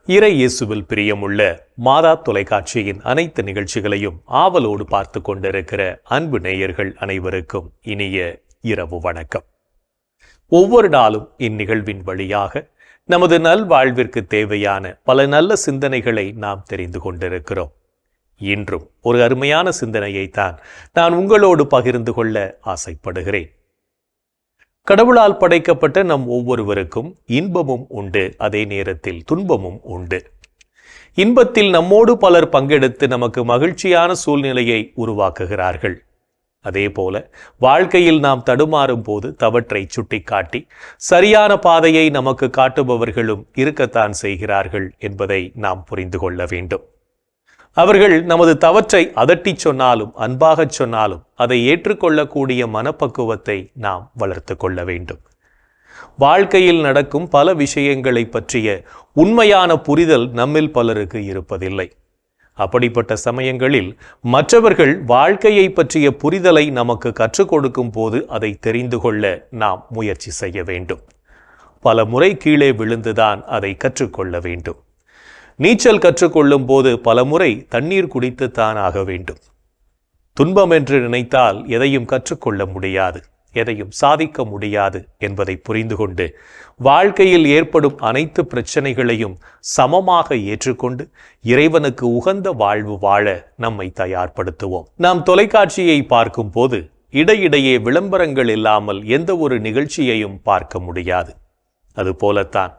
இறை இயேசுவில் பிரியமுள்ள மாதா தொலைக்காட்சியின் அனைத்து நிகழ்ச்சிகளையும் ஆவலோடு பார்த்து கொண்டிருக்கிற அன்பு நேயர்கள் அனைவருக்கும் இனிய இரவு வணக்கம். ஒவ்வொரு நாளும் இந்நிகழ்வின் வழியாக நமது நல்வாழ்விற்கு தேவையான பல நல்ல சிந்தனைகளை நாம் தெரிந்து கொண்டிருக்கிறோம். இன்றும் ஒரு அருமையான சிந்தனையைத்தான் நான் உங்களோடு பகிர்ந்து கொள்ள ஆசைப்படுகிறேன். கடவுளால் படைக்கப்பட்ட நம் ஒவ்வொருவருக்கும் இன்பமும் உண்டு, அதே நேரத்தில் துன்பமும் உண்டு. இன்பத்தில் நம்மோடு பலர் பங்கெடுத்து நமக்கு மகிழ்ச்சியான சூழ்நிலையை உருவாக்குகிறார்கள். அதேபோல வாழ்க்கையில் நாம் தடுமாறும் போது தவற்றை சுட்டிக்காட்டி சரியான பாதையை நமக்கு காட்டுபவர்களும் இருக்கத்தான் செய்கிறார்கள் என்பதை நாம் புரிந்து கொள்ள வேண்டும். அவர்கள் நமது தவற்றை அதட்டிச் சொன்னாலும் அன்பாகச் சொன்னாலும் அதை ஏற்றுக்கொள்ளக்கூடிய மனப்பக்குவத்தை நாம் வளர்த்து கொள்ள வேண்டும். வாழ்க்கையில் நடக்கும் பல விஷயங்களை பற்றிய உண்மையான புரிதல் நம்மில் பலருக்கு இருப்பதில்லை. அப்படிப்பட்ட சமயங்களில் மற்றவர்கள் வாழ்க்கையை பற்றிய புரிதலை நமக்கு கற்றுக் கொடுக்கும் போது அதை தெரிந்து கொள்ள நாம் முயற்சி செய்ய வேண்டும். பல முறை கீழே விழுந்துதான் அதை கற்றுக்கொள்ள வேண்டும். நீச்சல் கற்றுக்கொள்ளும் போது பல முறை தண்ணீர் குடித்துத்தான் ஆக வேண்டும். துன்பம் என்று நினைத்தால் எதையும் கற்றுக்கொள்ள முடியாது, எதையும் சாதிக்க முடியாது என்பதை புரிந்து கொண்டு வாழ்க்கையில் ஏற்படும் அனைத்து பிரச்சனைகளையும் சமமாக ஏற்றுக்கொண்டு இறைவனுக்கு உகந்த வாழ்வு வாழ நம்மை தயார்படுத்துவோம். நாம் தொலைக்காட்சியை பார்க்கும் போது இடையிடையே விளம்பரங்கள் இல்லாமல் எந்த ஒரு நிகழ்ச்சியையும் பார்க்க முடியாது. அதுபோலத்தான்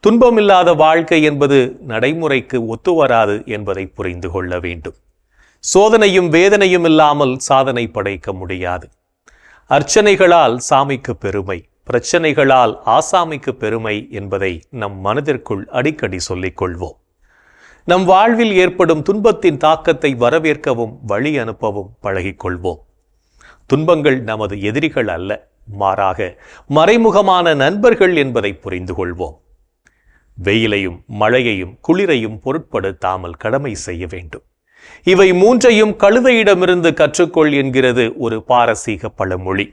துன்பமில்லாத வாழ்க்கை என்பது நடைமுறைக்கு ஒத்துவராது என்பதை புரிந்து கொள்ள வேண்டும். சோதனையும் வேதனையும் இல்லாமல் சாதனை படைக்க முடியாது. அர்ச்சனைகளால் சாமிக்கு பெருமை, பிரச்சனைகளால் ஆசாமிக்கு பெருமை என்பதை நம் மனதிற்குள் அடிக்கடி சொல்லிக் கொள்வோம். நம் வாழ்வில் ஏற்படும் துன்பத்தின் தாக்கத்தை வரவேற்கவும் வழி அனுப்பவும் பழகிக்கொள்வோம். துன்பங்கள் நமது எதிரிகள் அல்ல, மாறாக மறைமுகமான நண்பர்கள் என்பதை புரிந்து கொள்வோம். வெயிலையும் மழையையும் குளிரையும் பொருட்படுத்தாமல் கடமை செய்ய வேண்டும். இவை மூன்றையும் கழுதையிடமிருந்து கற்றுக்கொள் என்கிறது ஒரு பாரசீக பழமொழி.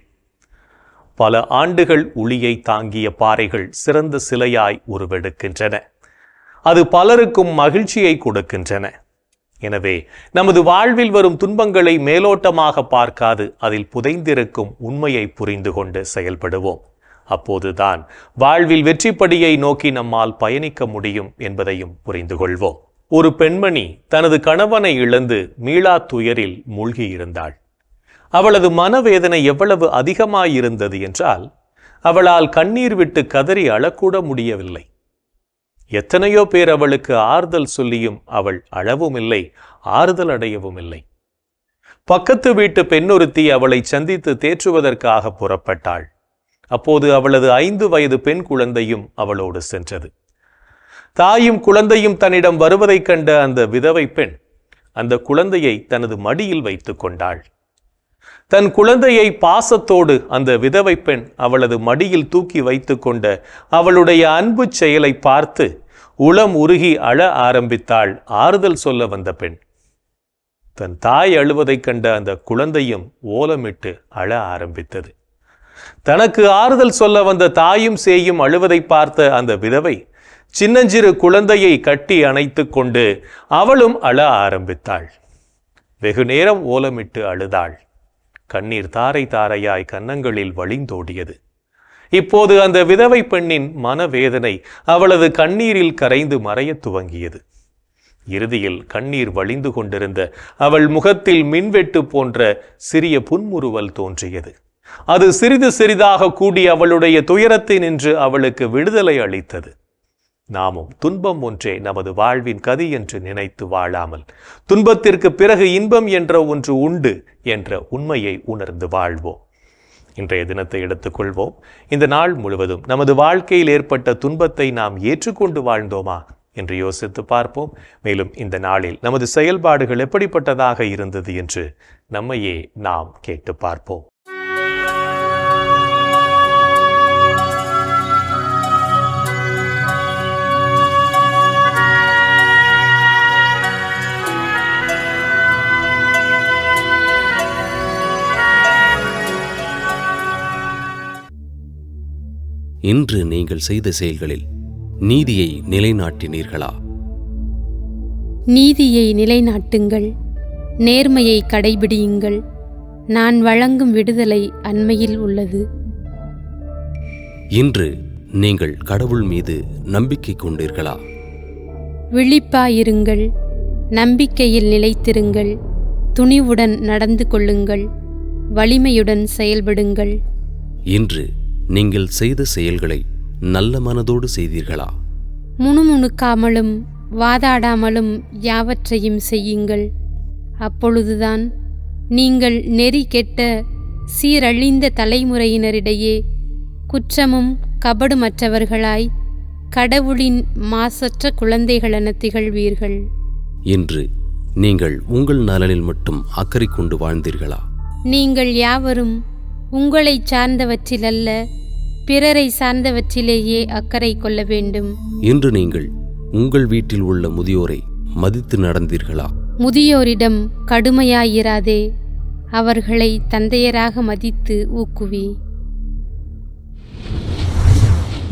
பல ஆண்டுகள் உளியை தாங்கிய பாறைகள் சிறந்த சிலையாய் உருவெடுக்கின்றன. அது பலருக்கும் மகிழ்ச்சியை கொடுக்கின்றன. எனவே நமது வாழ்வில் வரும் துன்பங்களை மேலோட்டமாக பார்க்காது அதில் புதைந்திருக்கும் உண்மையை புரிந்து கொண்டு செயல்படுவோம். அப்போதுதான் வாழ்வில் வெற்றிப்படியை நோக்கி நம்மால் பயணிக்க முடியும் என்பதையும் புரிந்து கொள்வோம். ஒரு பெண்மணி தனது கணவனை இழந்து மீளா துயரில் மூழ்கியிருந்தாள். அவளது மனவேதனை எவ்வளவு அதிகமாயிருந்தது என்றால் அவளால் கண்ணீர் விட்டு கதறி அழக்கூட முடியவில்லை. எத்தனையோ பேர் அவளுக்கு ஆறுதல் சொல்லியும் அவள் அழவும் இல்லை, ஆறுதல் அடையவும் இல்லை. பக்கத்து வீட்டு பெண்ணொருத்தி அவளை சந்தித்து தேற்றுவதற்காக புறப்பட்டாள். அப்போது அவளது 5 வயது பெண் குழந்தையும் அவளோடு சென்றது. தாயும் குழந்தையும் தன்னிடம் வருவதைக் கண்ட அந்த விதவை பெண் அந்த குழந்தையை தனது மடியில் வைத்து கொண்டாள். தன் குழந்தையை பாசத்தோடு அந்த விதவை பெண் அவளது மடியில் தூக்கி வைத்து கொண்ட அவளுடைய அன்பு செயலை பார்த்து உளம் உருகி அழ ஆரம்பித்தாள் ஆறுதல் சொல்ல வந்த பெண். தன் தாய் அழுவதைக் கண்ட அந்த குழந்தையும் ஓலமிட்டு அழ ஆரம்பித்தது. தனக்கு ஆறுதல் சொல்ல வந்த தாயும் சேயும் அழுவதை பார்த்த அந்த விதவை சின்னஞ்சிறு குழந்தையை கட்டி அணைத்து கொண்டு அவளும் அழ ஆரம்பித்தாள். வெகு நேரம் ஓலமிட்டு அழுதாள். கண்ணீர் தாரை தாரையாய் கன்னங்களில் வழிந்தோடியது. இப்போது அந்த விதவை பெண்ணின் மனவேதனை அவளது கண்ணீரில் கரைந்து மறையத் துவங்கியது. இறுதியில் கண்ணீர் வழிந்து கொண்டிருந்த அவள் முகத்தில் மின்வெட்டு போன்ற சிறிய புன்முறுவல் தோன்றியது. அது சிறிது சிறிதாக கூடி அவளுடைய துயரத்தினின்று அவளுக்கு விடுதலை அளித்தது. நாமும் துன்பம் ஒன்றே நமது வாழ்வின் கதி என்று நினைத்து வாழாமல் துன்பத்திற்கு பிறகு இன்பம் என்ற ஒன்று உண்டு என்ற உண்மையை உணர்ந்து வாழ்வோம். இன்றைய தினத்தை எடுத்துக்கொள்வோம். இந்த நாள் முழுவதும் நமது வாழ்க்கையில் ஏற்பட்ட துன்பத்தை நாம் ஏற்றுக்கொண்டு வாழ்ந்தோமா என்று யோசித்து பார்ப்போம். மேலும் இந்த நாளில் நமது செயல்பாடுகள் எப்படிப்பட்டதாக இருந்தது என்று நம்மையே நாம் கேட்டு பார்ப்போம். இன்று நீங்கள் செய்த செயல்களில் நீதியை நிலைநாட்டினீர்களா? நீதியை நிலைநாட்டுங்கள், நேர்மையை கடைபிடியுங்கள். நான் வழங்கும் விடுதலை அண்மையில் உள்ளது. இன்று நீங்கள் கடவுள் மீது நம்பிக்கை கொண்டீர்களா? விழிப்பாயிருங்கள், நம்பிக்கையில் நிலைத்திருங்கள், துணிவுடன் நடந்து கொள்ளுங்கள், வலிமையுடன் செயல்படுங்கள். இன்று நீங்கள் செய்த செயல்களை நல்ல மனதோடு செய்தீர்களா? முணுமுணுக்காமலும் வாதாடாமலும் யாவற்றையும் செய்யுங்கள். அப்பொழுதுதான் நீங்கள் நெறி கெட்ட சீரழிந்த தலைமுறையினரிடையே குற்றமும் கபடுமற்றவர்களாய் கடவுளின் மாசற்ற குழந்தைகளென திகழ்வீர்கள். இன்று நீங்கள் உங்கள் நலனில் மட்டும் அக்கறை கொண்டு வாழ்ந்தீர்களா? நீங்கள் யாவரும் உங்களை சார்ந்தவற்றிலல்ல, பிறரை சார்ந்தவற்றிலேயே அக்கறை கொள்ள வேண்டும். இன்று நீங்கள் உங்கள் வீட்டில் உள்ள முதியோரை மதித்து நடந்தீர்களா? முதியோரிடம் கடுமையாயிராதே, அவர்களை தந்தையராக மதித்து ஊக்குவி.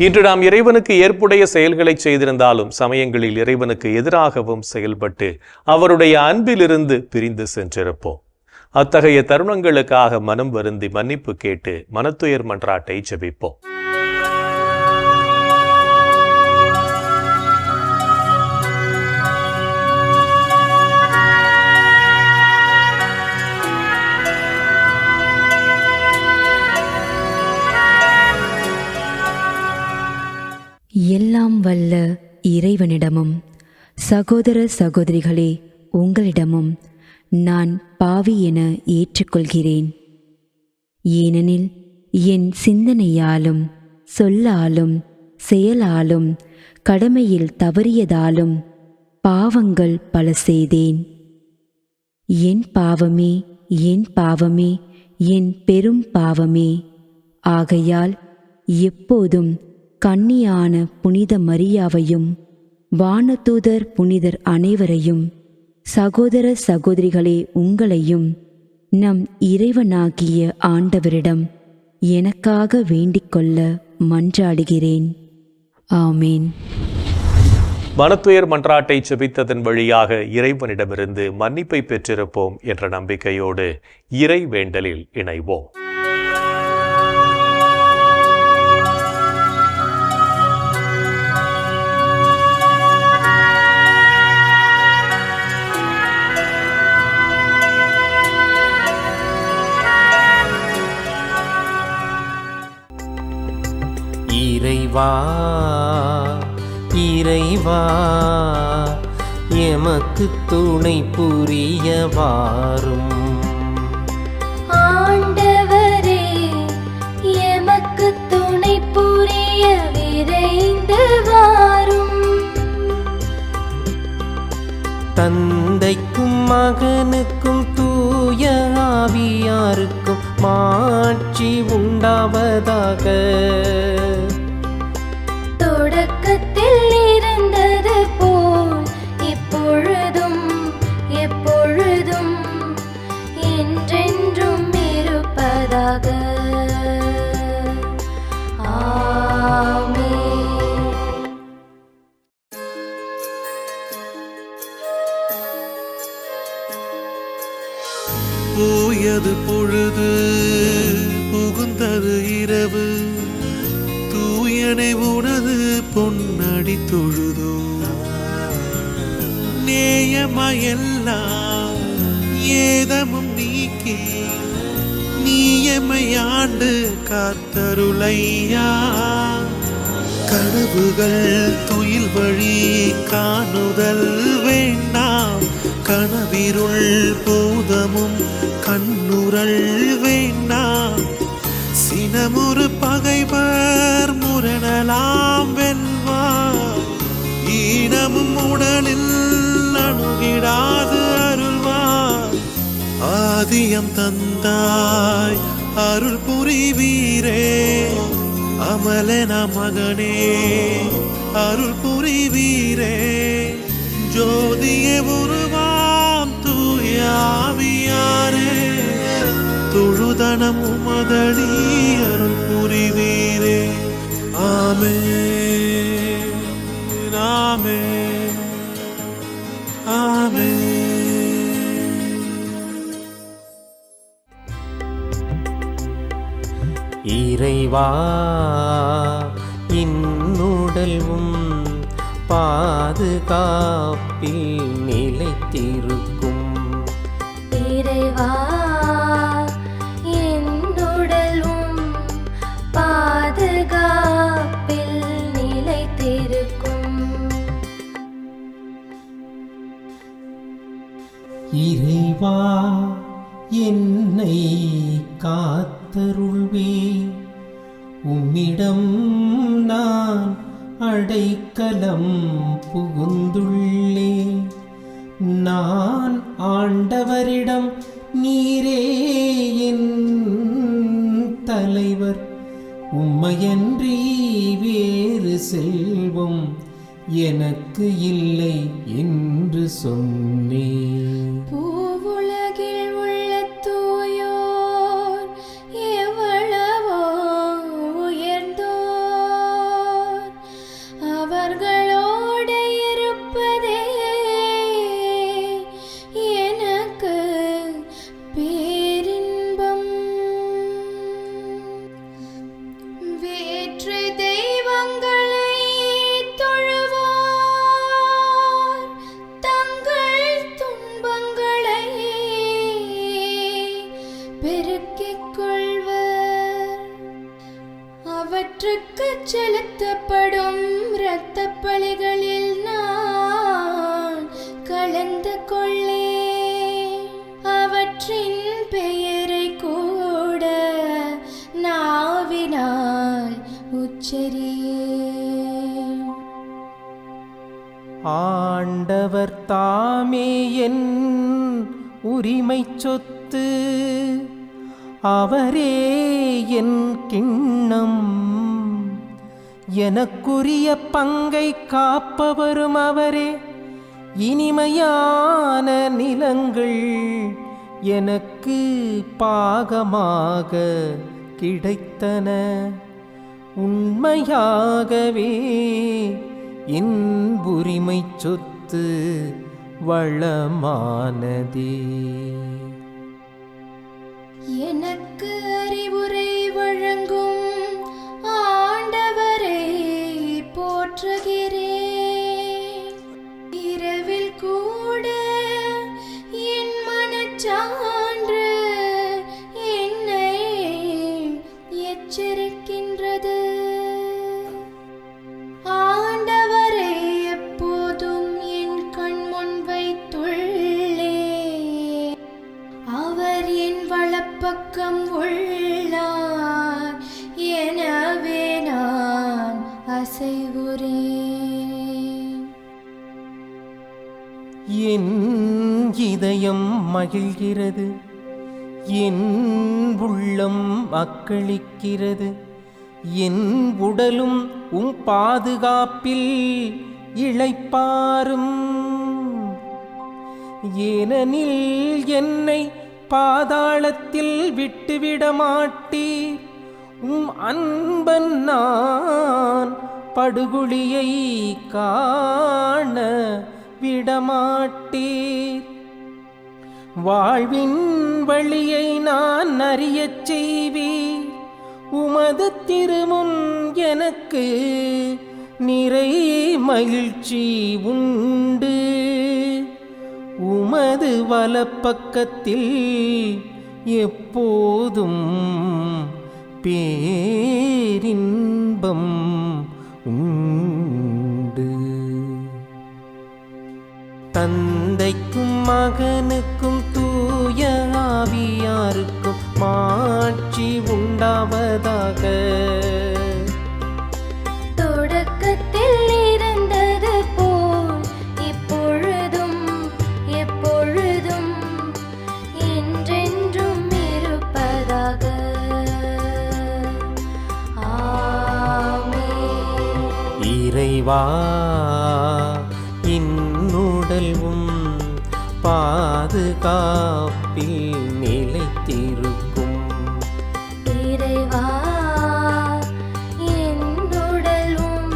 இன்று நாம் இறைவனுக்கு ஏற்புடைய செயல்களை செய்திருந்தாலும் சமயங்களில் இறைவனுக்கு எதிராகவும் செயல்பட்டு அவருடைய அன்பிலிருந்து பிரிந்து சென்றிருப்போம். அத்தகைய தருணங்களுக்காக மனம் வருந்தி மன்னிப்பு கேட்டு மனத்துயர் மன்றாட்டை ஜெபிப்போம். எல்லாம் வல்ல இறைவனிடமும் சகோதர சகோதரிகளே உங்களிடமும் நான் பாவி என ஏற்றுக்கொள்கிறேன். ஏனெனில் என் சிந்தனையாலும் சொல்லாலும் செயலாலும் கடமையில் தவறியதாலும் பாவங்கள் பல செய்தேன். என் பாவமே, என் பாவமே, என் பெரும் பாவமே. ஆகையால் எப்போதும் கன்னியான புனித மரியாவையும் வானதூதர் புனிதர் அனைவரையும் சகோதர சகோதரிகளே உங்களையும் நம் இறைவனாகிய ஆண்டவரிடம் எனக்காக வேண்டிக்கொள்ள மன்றாடுகிறேன். ஆமேன். மனத்துயர் மன்றாட்டை ஜெபித்ததன் வழியாக இறைவனிடமிருந்து மன்னிப்பை பெற்றிருப்போம் என்ற நம்பிக்கையோடு இறை வேண்டலில் இணைவோம். இறைவா இறைவா எமக்கு துணை புரிய வாரும். ஆண்டவரே எமக்கு துணை புரிய விரைந்து வாரும். தந்தைக்கும் மகனுக்கும் தூய ஆவியாருக்கும் மாட்சி உண்டாவதாக. தொடக்கத்தில் இருந்தது போல் இப்பொழுதும் எப்பொழுதும் என்றென்றும் இருப்பதாக. ஆமென். போயது பொழுது புகுந்தது இரவு, தூயனை உனது பொன்னடி தொழுதோ. நேயமையெல்லாம் ஏதமும் நீக்கி நீயமையாண்டு காத்தருளையா. கனவுகள் துயில் வழி காணுதல் வேண்டாம், கனவிருள் பூதமும் கண்ணுரல் வேண்டாம். சினமுறு பகைவர் முரணலாம் வெல்வார், ஈனமும் உடலில் அணுகிடாது அருள்வார். ஆதியம் தந்தாய் அருள் புரிவீரே, அமலன மகனே அருள் புரிவீரே. ஜோதியே உருவாம் தூயாவியாரே, தொழுதனம் உமதடி அருள் புரிவீரே. ஆமென் ஆமென் ஆமென். இறைவா இன்னுடல்வும் பாதுகாப்பில் நிலைத்திருக்கும். இறைவா என்னுடலும் பாதுகாப்பில் நிலைத்திருக்கும். இறைவா என்னை காத்தருள்வே, உம்மிடம் நான் அடைக்கலம் புகுந்துள்ளே. நான் ஆண்டவரிடம் நீரே என் தலைவர், உம்மையன்றி வேறு செல்வம் எனக்கு இல்லை என்று சொன்னேன். பூவுலகில் உள்ள தூயோர் எவ்வளவோ உயர்ந்தோர், அவர்களோடு இருப்பதே எனக்கு பேரின்பம். வேற்று தெய்வங்களை தொழுவோர் தங்கள் துன்பங்களை பெருக்கிக் கொள்வர். அவற்றுக்கு செலுத்தப்படும் இரத்தப் பலிகளில் நான் கலந்து கொள்ளேன். அவற்றின் பெயரை கூட நாவினால் உச்சரியேன். ஆண்டவர் தாமே என் உரிமை சொத்து, அவரே என் கிண்ணம். எனக்குரிய பங்கை காப்பவரும் அவரே. இனிமையான நிலங்கள் எனக்கு பாகமாக கிடைத்தன. உண்மையாகவே என் உரிமை சொத்து வளமானதே. எனக்கு அறிவுரை வழங்கும் ஆண்டவரை போற்றுகிறேன். இரவில் கூட என் மனச்சான்று என்னை எச்சரிக்கின்றது. ஆண்டவரை எப்போதும் என் கண்முன் வைத்துள்ளேன். அவர் என் வலப்பக்கம் உள்ளார், எனவே நான் அசைவுறேன். என் இதயம் மகிழ்கிறது, என் உள்ளம் அக்களிக்கிறது. என் உடலும் உம் பாதுகாப்பில் இளைப்பாறும். ஏனெனில் என்னை பாதாளத்தில் விட்டுவிட மாட்டீர். உம் அன்பன் நான் படுகுழியை காண விடமாட்டீர். வாழ்வின் வழியை நான் அறியச் செய்வீர். உமது திருமுன் எனக்கு நிறை மகிழ்ச்சி உண்டு. உமது வலப்பக்கத்தில் எப்போதும் பேரின்பம் உண்டு. தந்தைக்கும் மகனுக்கும் தூய ஆவியாருக்கும் மாட்சி உண்டாவதாக. தொடக்கத்தில் இருந்தது போல் இப்பொழுதும் எப்பொழுதும் என்றென்றும் இருப்பதாக. ஆமென். இறைவா இன்னுடல்வும் பாதுகாப்பில் நிலைத்திருக்கும். இறைவா என்னுடலும்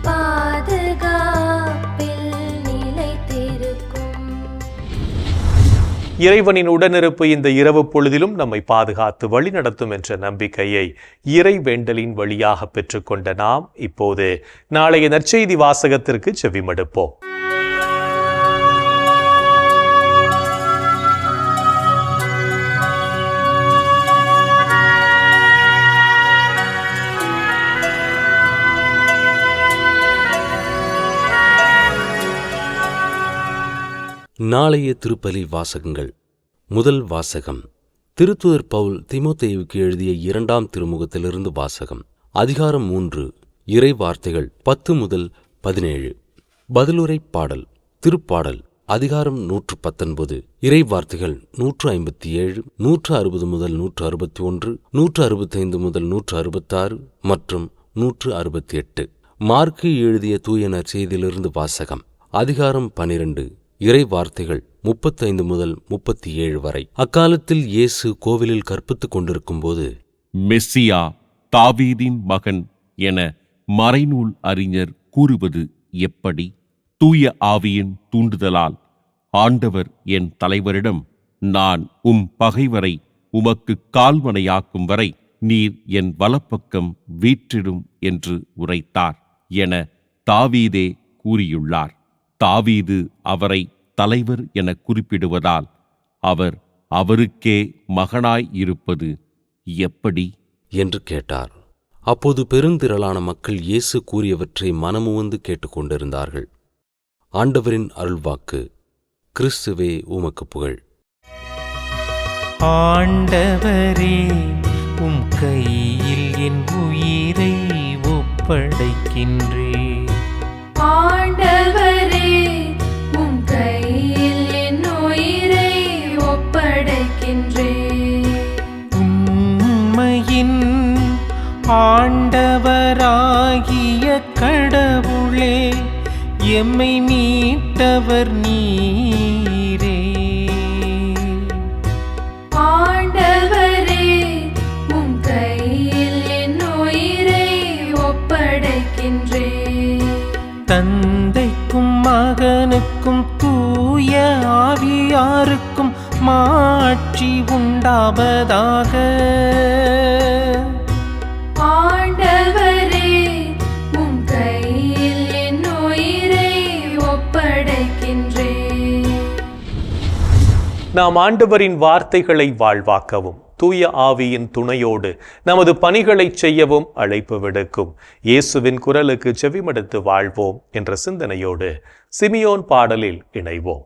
பாதுகாப்பில் நிலைத்திருக்கும். இறைவனின் உடனிருப்பு இந்த இரவு பொழுதிலும் நம்மை பாதுகாத்து வழிநடத்தும் என்ற நம்பிக்கையை இறை வேண்டலின் வழியாக பெற்றுக்கொண்ட நாம் இப்போது நாளைய நற்செய்தி வாசகத்திற்கு செவிமடுப்போம். நாளைய திருப்பலி வாசகங்கள். முதல் வாசகம் திருத்தூதர் பவுல் தீமோத்தேயுவுக்கு எழுதிய 2ஆம் திருமுகத்திலிருந்து வாசகம். அதிகாரம் 3, இறை வார்த்தைகள் 10 முதல் 17. பதிலுரை பாடல். திருப்பாடல் அதிகாரம் 119, இறை வார்த்தைகள் 157, 160 முதல் 161, 165 முதல் 166 மற்றும் 168. மார்க்கு எழுதிய தூய நற்செய்தியிலிருந்து வாசகம். அதிகாரம் 12, இறை வார்த்தைகள் 35 முதல் 37 வரை. அக்காலத்தில் இயேசு கோவிலில் கற்பித்துக் கொண்டிருக்கும்போது, மெஸ்ஸியா தாவீதின் மகன் என மறைநூல் அறிஞர் கூறுவது எப்படி? தூய ஆவியின் தூண்டுதலால் ஆண்டவர் என் தலைவரிடம், நான் உம் பகைவரை உமக்கு கால்வனையாக்கும் வரை நீர் என் வலப்பக்கம் வீற்றிடும் என்று உரைத்தார் என தாவீதே கூறியுள்ளார். தாவீது அவரை தலைவர் என குறிப்பிடுவதால் அவர் அவருக்கே மகனாய் இருப்பது எப்படி என்று கேட்டார். அப்போது பெருந்திரளான மக்கள் இயேசு கூறியவற்றை மனமுவந்து கேட்டுக்கொண்டிருந்தார்கள். ஆண்டவரின் அருள்வாக்கு. கிறிஸ்துவே உமக்கு புகழ். ஆண்டவரே, உம் கையில் என் உயிரை ஒப்படைக்கின்றேன். ஆண்டவரே, உம் கையில் என் உயிரை ஒப்படைக்கின்றேன். உம்மையின் ஆண்டவராகிய கடவுளே, எம்மை மீட்டவர் நீரே. ஆண்டவரே, உம் கையில் என் உயிரை ஒப்படைக்கின்றேன். தந்தைக்கும் மகனுக்கும் தூய ஆவியாருக்கும் மாட்சி உண்டாவதாக. ஆண்டவரே, உம் கையில் என் உயிரை ஒப்படைக்கின்றேன். நாம் ஆண்டவரின் வார்த்தைகளை வாழ்வாக்கவும் தூய ஆவியின் துணையோடு நமது பணிகளை செய்யவும் அழைப்பு விடுக்கும் இயேசுவின் குரலுக்கு செவிமடுத்து வாழ்வோம் என்ற சிந்தனையோடு சிமியோன் பாடலில் இணைவோம்.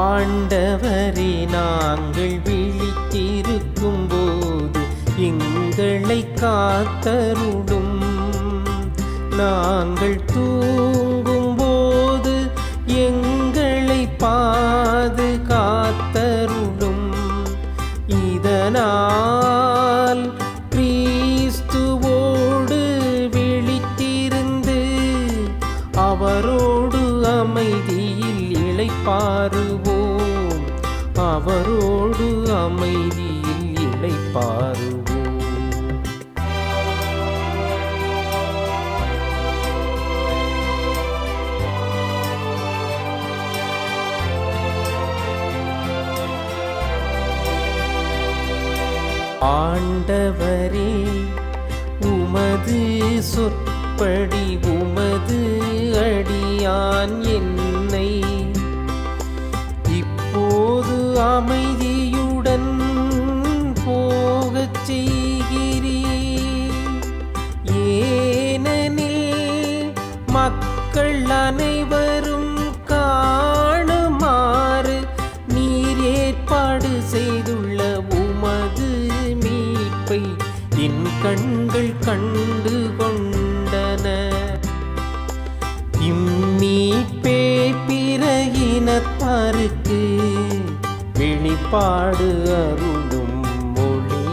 ஆண்டவரே, நாங்கள் விழித்திருக்கும் போது எங்களை காத்தருளும். நாங்கள் தூங்கும் போது எங்களை பாதுகாத்தருளும். இதனால் கிறிஸ்துவோடு விழித்திருந்து அவரோடு அமைதியில் இளைப்பாறுவோம். அவரோடு அமைதியில் இளைப்பாறுவோம். ஆண்டவரே, உமது சொற்படி உமது அடியான் என்னை இப்போது அமைதியுடன் போகச் செய்கிறீர். ஏனெனில் மக்கள் அனைவரும் காணுமாறு நீர் ஏற்பாடு செய்துள்ள உமது மீட்பை என் கண்கள் கண்டு கொண்டன. இம்மீட்பே பிற இனத்தாருக்கு வெளிப்பாடு அருளும் மொழி.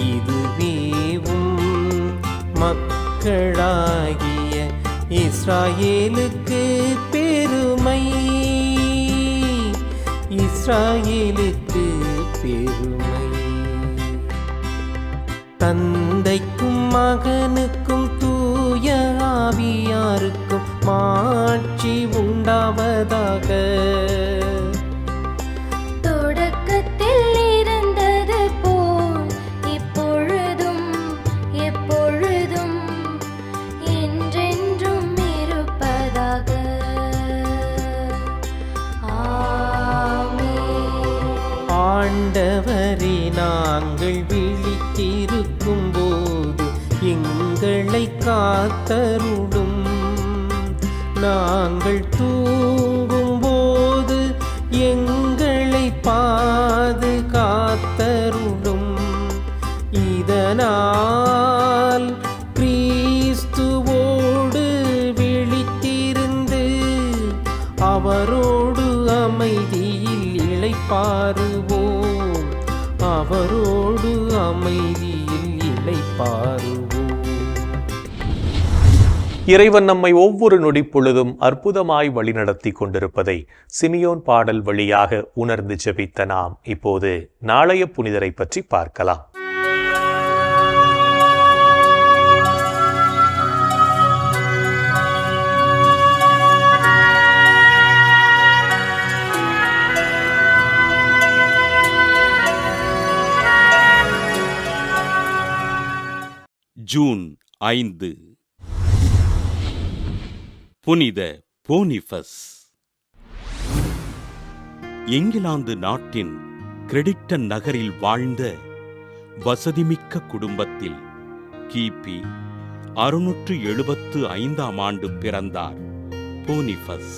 இதுவேவும் மக்களாகிய இஸ்ராயேலுக்கு பெருமை. இஸ்ராயேலுக்கு பெருமை. தந்தைக்கும் மகனுக்கும் தூய ஆவியாருக்கும் மாட்சி உண்டாவதாக. தொடக்கத்தில் இருந்தது போல் இப்பொழுதும் எப்பொழுதும் என்றென்றும் இருப்பதாக. ஆமென். ஆண்டவரே, நாங்கள் விழித்திருக்கும் போது எங்களை காத்தருளும். நாங்கள் தூங்கும் போது எங்களை பாதுகாத்தருளும். இதனால் கிறிஸ்துவோடு விழித்திருந்து அவரோடு அமைதியில் இளைப்பாறுவோம். அவரோடு அமைதியில் இளைப்பாறுவோம். இறைவன் நம்மை ஒவ்வொரு நொடி பொழுதும் அற்புதமாய் வழிநடத்தி கொண்டிருப்பதை சிமியோன் பாடல் வழியாக உணர்ந்து ஜெபித்த நாம் இப்போது நாளைய புனிதரை பற்றி பார்க்கலாம். ஜூன் 5. புனித போனிஃபஸ். இங்கிலாந்து நாட்டின் கிரெடிக்டன் நகரில் வாழ்ந்த வசதிமிக்க குடும்பத்தில் கிபி 675 பிறந்தார் போனிஃபஸ்.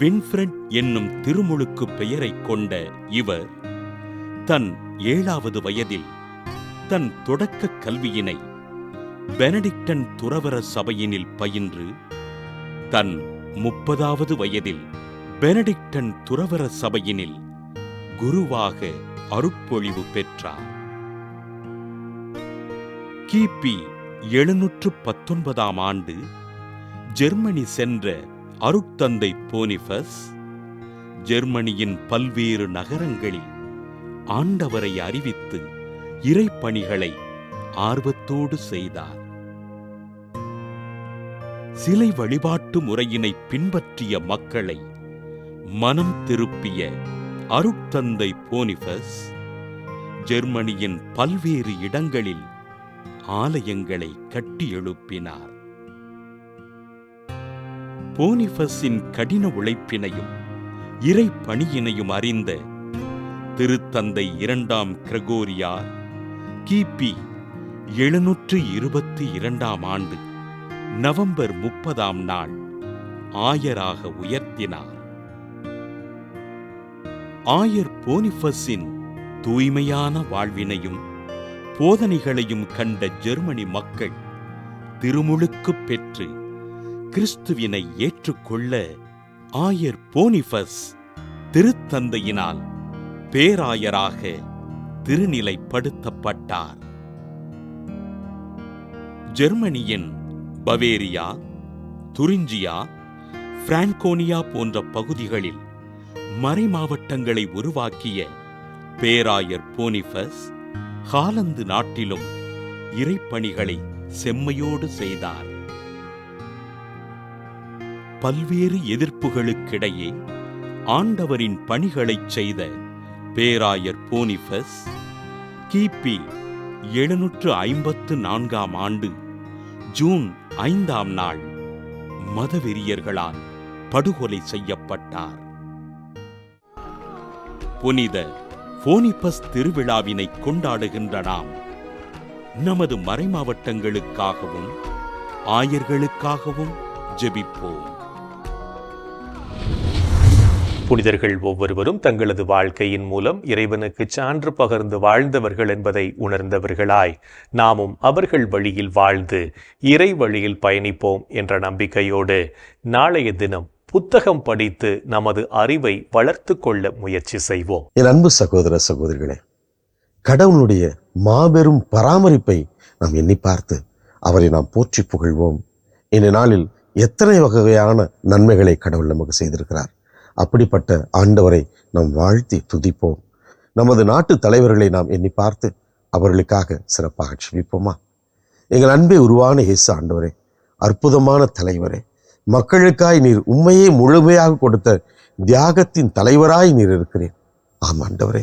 வின்ஃப்ரெட் என்னும் திருமுழுக்கு பெயரைக் கொண்ட இவர் தன் 7வது வயதில் தன் தொடக்க கல்வியினை பெனடிக்டன் துறவற சபையினில் பயின்று தன் 30வது வயதில் பெனடிக்டன் துறவற சபையினில் குருவாக அருட்பொழிவு பெற்றார். கிபி 719 ஜெர்மனி சென்ற அருட்தந்தை போனிஃபஸ் ஜெர்மனியின் பல்வேறு நகரங்களில் ஆண்டவரை அறிவித்து இறைப்பணிகளை ஆர்வத்தோடு செய்தார். சிலை வழிபாட்டு முறையினை பின்பற்றிய மக்களை மனம் திருப்பிய அருட்தந்தை போனிஃபஸ் ஜெர்மனியின் பல்வேறு இடங்களில் ஆலயங்களை கட்டி எழுப்பினார். போனிஃபஸின் கடின உழைப்பினையும் இறைப்பணியினையும் அறிந்த திருத்தந்தை 2ஆம் கிரகோரியார் கிபி 722 நவம்பர் 30ஆம் நாள் ஆயராக உயர்த்தினார். ஆயர் போனிஃபஸின் தூய்மையான வாழ்வினையும் போதனைகளையும் கண்ட ஜெர்மனி மக்கள் திருமுழுக்கு பெற்று கிறிஸ்துவினை ஏற்றுக்கொள்ள ஆயர் போனிஃபஸ் திருத்தந்தையினால் பேராயராக திருநிலைப்படுத்தப்பட்டார். ஜெர்மனியின் பவேரியா, துரிஞ்சியா, பிராங்கோனியா போன்ற பகுதிகளில் மறைமாவட்டங்களை உருவாக்கிய பேராயர் போனிஃபஸ் ஹாலந்து நாட்டிலும் இறைப்பணிகளை செம்மையோடு செய்தார். பல்வேறு எதிர்ப்புகளுக்கிடையே ஆண்டவரின் பணிகளைச் செய்த பேராயர் போனிஃபஸ் கிபி 754 ஜூன் 5ஆம் நாள் மதவெறியர்களால் படுகொலை செய்யப்பட்டார். புனித போனிபஸ் திருவிழாவினை கொண்டாடுகின்ற நாம் நமது மறைமாவட்டங்களுக்காகவும் ஆயர்களுக்காகவும் ஜெபிப்போம். புனிதர்கள் ஒவ்வொருவரும் தங்களது வாழ்க்கையின் மூலம் இறைவனுக்கு சான்று பகர்ந்து வாழ்ந்தவர்கள் என்பதை உணர்ந்தவர்களாய் நாமும் அவர்கள் வழியில் வாழ்ந்து இறை வழியில் பயணிப்போம் என்ற நம்பிக்கையோடு நாளைய தினம் புத்தகம் படித்து நமது அறிவை வளர்த்து கொள்ள முயற்சி செய்வோம். என் அன்பு சகோதர சகோதரிகளே, கடவுளுடைய மாபெரும் பராமரிப்பை நாம் எண்ணி பார்த்து அவரை நாம் போற்றி புகழ்வோம். இந்த நாளில் எத்தனை வகையான நன்மைகளை கடவுள் நமக்கு செய்திருக்கிறார். அப்படிப்பட்ட ஆண்டவரை நாம் வாழ்த்தி துதிப்போம். நமது நாட்டு தலைவர்களை நாம் எண்ணி பார்த்து அவர்களுக்காக சிறப்பாக ஜெபிப்போமா? எங்கள் அன்பை உருவான இயேசு ஆண்டவரே, அற்புதமான தலைவரே, மக்களுக்காய் நீர் உண்மையே முழுமையாக கொடுத்த தியாகத்தின் தலைவராய் நீர் இருக்கிறேன். ஆம் ஆண்டவரே,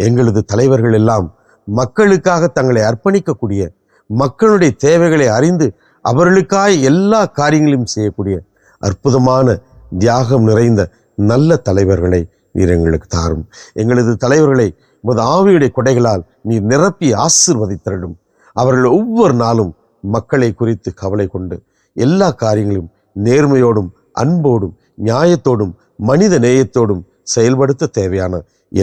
எங்களது தலைவர்கள் எல்லாம் மக்களுக்காக தங்களை அர்ப்பணிக்கக்கூடிய, மக்களுடைய தேவைகளை அறிந்து அவர்களுக்காய் எல்லா காரியங்களையும் செய்யக்கூடிய அற்புதமான தியாகம் நிறைந்த நல்ல தலைவர்களை நீர் எங்களுக்கு தாரும். எங்களது தலைவர்களை உமது ஆவியுடைய கொடைகளால் நீர் நிரப்பி ஆசீர்வதித்தரலும். அவர்கள் ஒவ்வொரு நாளும் மக்களை குறித்து கவலை கொண்டு எல்லா காரியங்களையும் நேர்மையோடும் அன்போடும் நியாயத்தோடும் மனித நேயத்தோடும் செயல்படுத்த தேவையான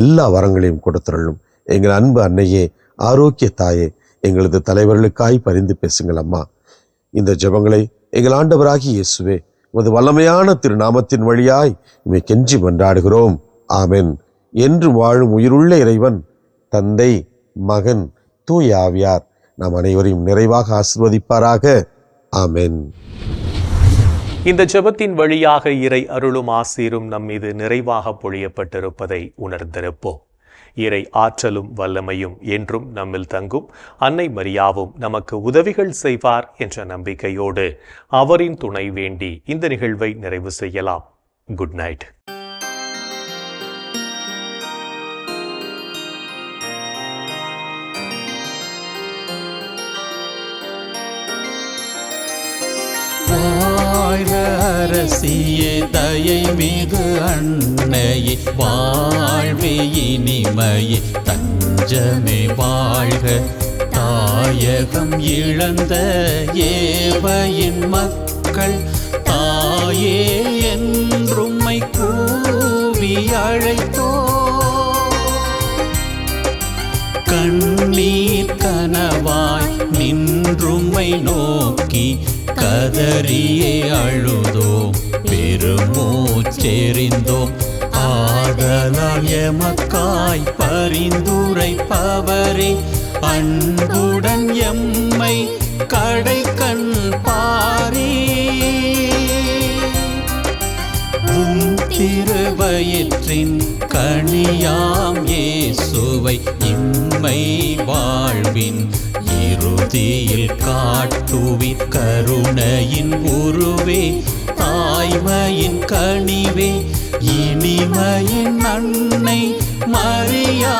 எல்லா வரங்களையும் கொடுத்தரலும். எங்கள் அன்பு அன்னையே, ஆரோக்கிய தாயே, எங்களது தலைவர்களுக்காய் பரிந்து பேசுங்கள் அம்மா. இந்த ஜெபங்களை எங்கள் ஆண்டவராகிய இயேசுவே உமது வல்லமையான திருநாமத்தின் வழியாய் இவை கெஞ்சி மன்றாடுகிறோம். ஆமென். என்று வாழும் உயிருள்ள இறைவன் தந்தை, மகன், தூய ஆவியார் நாம் அனைவரையும் நிறைவாக ஆசீர்வதிப்பாராக. ஆமென். இந்த ஜெபத்தின் வழியாக இறை அருளும் ஆசீரும் நம் மீது நிறைவாக பொழியப்பட்டிருப்பதை உணர்ந்திருப்போம். இறை ஆற்றலும் வல்லமையும் என்றும் நம்மில் தங்கும். அன்னை மரியாவும் நமக்கு உதவிகள் செய்வார் என்ற நம்பிக்கையோடு அவரின் துணை வேண்டி இந்த நிகழ்வை நிறைவு செய்யலாம். Good night. வாழ்க அரசியே, தயை மிகு அன்னையே, வாழ்வே இனிமையே, தஞ்சமே வாழ்க. தாயகம் இழந்த ஏவையின் மக்கள் தாயே என்றும்மை கூவி அழைத்தோ. கண்ணீர் கனவாய் நின்றும்மை நோக்கி கதறியே அழுதோம், பெருமூச்செறிந்தோம். ஆதலால் எமக்காய் பரிந்துரைப்பவரே, அன்புடன் எம்மை கடைக்கண் பாரே. திருவயிற்றின் கனியாம் இயேசுவை இம்மை வாழ்வின் இறுதியில் காட்டுவிற் கருணையின் உருவே, தாய்மையின் கனிவே, இனிமையின் அன்னை மரியா